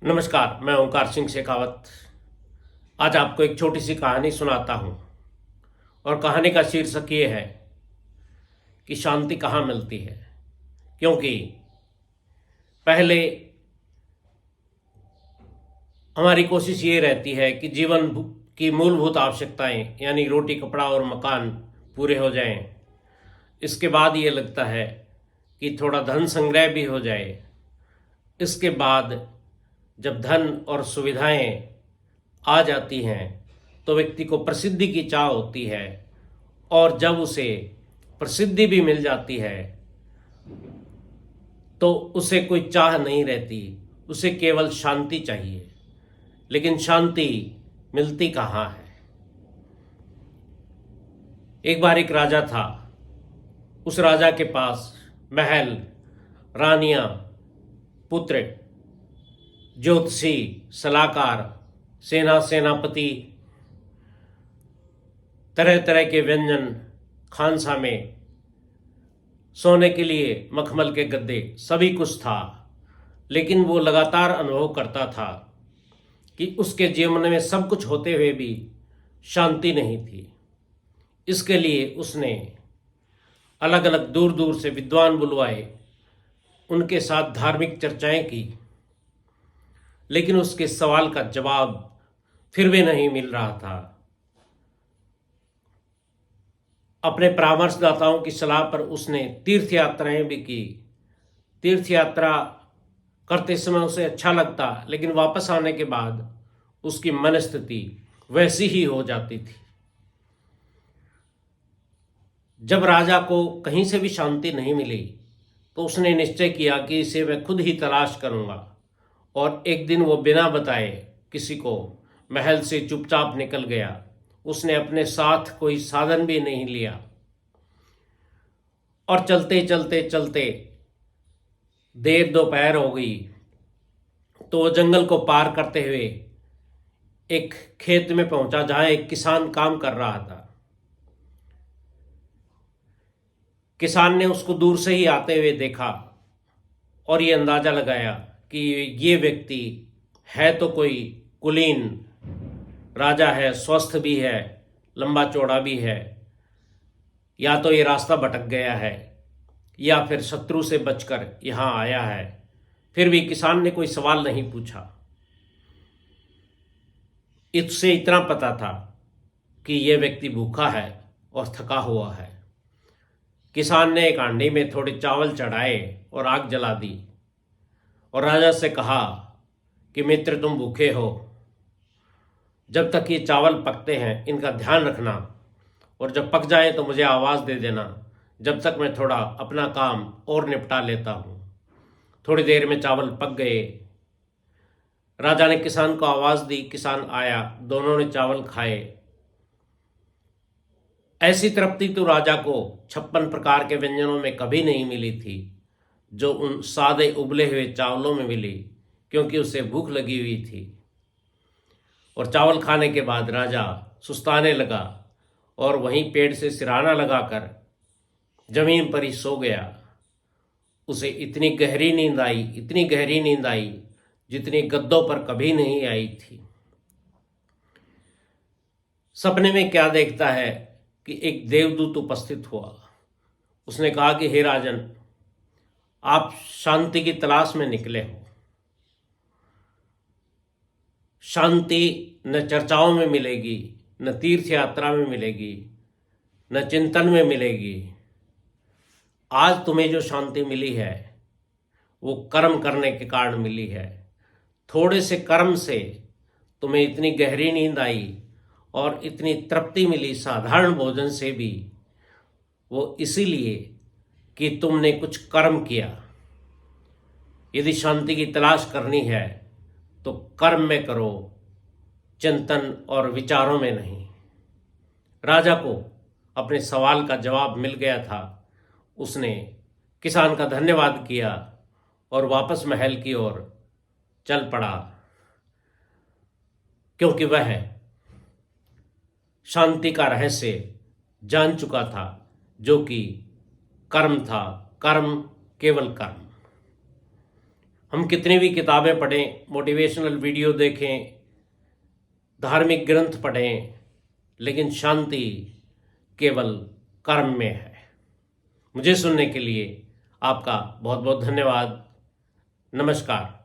नमस्कार, मैं ओंकार सिंह शेखावत। आज आपको एक छोटी सी कहानी सुनाता हूँ और कहानी का शीर्षक ये है कि शांति कहाँ मिलती है। क्योंकि पहले हमारी कोशिश ये रहती है कि जीवन की मूलभूत आवश्यकताएं यानी रोटी, कपड़ा और मकान पूरे हो जाएं। इसके बाद ये लगता है कि थोड़ा धन संग्रह भी हो जाए। इसके बाद जब धन और सुविधाएं आ जाती हैं तो व्यक्ति को प्रसिद्धि की चाह होती है, और जब उसे प्रसिद्धि भी मिल जाती है तो उसे कोई चाह नहीं रहती, उसे केवल शांति चाहिए। लेकिन शांति मिलती कहाँ है। एक बार एक राजा था। उस राजा के पास महल, रानियां, पुत्र, ज्योतिषी, सलाहकार, सेनापति, तरह तरह के व्यंजन, खानसा में सोने के लिए मखमल के गद्दे, सभी कुछ था। लेकिन वो लगातार अनुभव करता था कि उसके जीवन में सब कुछ होते हुए भी शांति नहीं थी। इसके लिए उसने अलग अलग दूर दूर से विद्वान बुलवाए, उनके साथ धार्मिक चर्चाएं की, लेकिन उसके सवाल का जवाब फिर भी नहीं मिल रहा था। अपने परामर्शदाताओं की सलाह पर उसने तीर्थ यात्राएं भी की। तीर्थ यात्रा करते समय उसे अच्छा लगता, लेकिन वापस आने के बाद उसकी मनस्थिति वैसी ही हो जाती थी। जब राजा को कहीं से भी शांति नहीं मिली तो उसने निश्चय किया कि इसे मैं खुद ही तलाश करूंगा। और एक दिन वो बिना बताए किसी को महल से चुपचाप निकल गया। उसने अपने साथ कोई साधन भी नहीं लिया, और चलते चलते चलते देर दोपहर हो गई तो वो जंगल को पार करते हुए एक खेत में पहुंचा जहां एक किसान काम कर रहा था। किसान ने उसको दूर से ही आते हुए देखा और ये अंदाजा लगाया कि ये व्यक्ति है तो कोई कुलीन राजा है, स्वस्थ भी है, लंबा चौड़ा भी है, या तो ये रास्ता भटक गया है या फिर शत्रु से बचकर यहाँ आया है। फिर भी किसान ने कोई सवाल नहीं पूछा। इससे इतना पता था कि यह व्यक्ति भूखा है और थका हुआ है। किसान ने एक हांडी में थोड़े चावल चढ़ाए और आग जला दी, और राजा से कहा कि मित्र, तुम भूखे हो, जब तक ये चावल पकते हैं इनका ध्यान रखना, और जब पक जाए तो मुझे आवाज़ दे देना, जब तक मैं थोड़ा अपना काम और निपटा लेता हूँ। थोड़ी देर में चावल पक गए। राजा ने किसान को आवाज़ दी, किसान आया, दोनों ने चावल खाए। ऐसी तृप्ति तो राजा को 56 प्रकार के व्यंजनों में कभी नहीं मिली थी जो उन सादे उबले हुए चावलों में मिली, क्योंकि उसे भूख लगी हुई थी। और चावल खाने के बाद राजा सुस्ताने लगा और वहीं पेड़ से सिरहाना लगाकर जमीन पर ही सो गया। उसे इतनी गहरी नींद आई, इतनी गहरी नींद आई जितनी गद्दों पर कभी नहीं आई थी। सपने में क्या देखता है कि एक देवदूत उपस्थित हुआ। उसने कहा कि हे राजन, आप शांति की तलाश में निकले हो। शांति न चर्चाओं में मिलेगी, न तीर्थ यात्रा में मिलेगी, न चिंतन में मिलेगी। आज तुम्हें जो शांति मिली है वो कर्म करने के कारण मिली है। थोड़े से कर्म से तुम्हें इतनी गहरी नींद आई और इतनी तृप्ति मिली साधारण भोजन से भी, वो इसीलिए कि तुमने कुछ कर्म किया। यदि शांति की तलाश करनी है तो कर्म में करो, चिंतन और विचारों में नहीं। राजा को अपने सवाल का जवाब मिल गया था। उसने किसान का धन्यवाद किया और वापस महल की ओर चल पड़ा, क्योंकि वह शांति का रहस्य जान चुका था, जो कि कर्म था। कर्म, केवल कर्म। हम कितनी भी किताबें पढ़ें, मोटिवेशनल वीडियो देखें, धार्मिक ग्रंथ पढ़ें, लेकिन शांति केवल कर्म में है। मुझे सुनने के लिए आपका बहुत बहुत धन्यवाद। नमस्कार।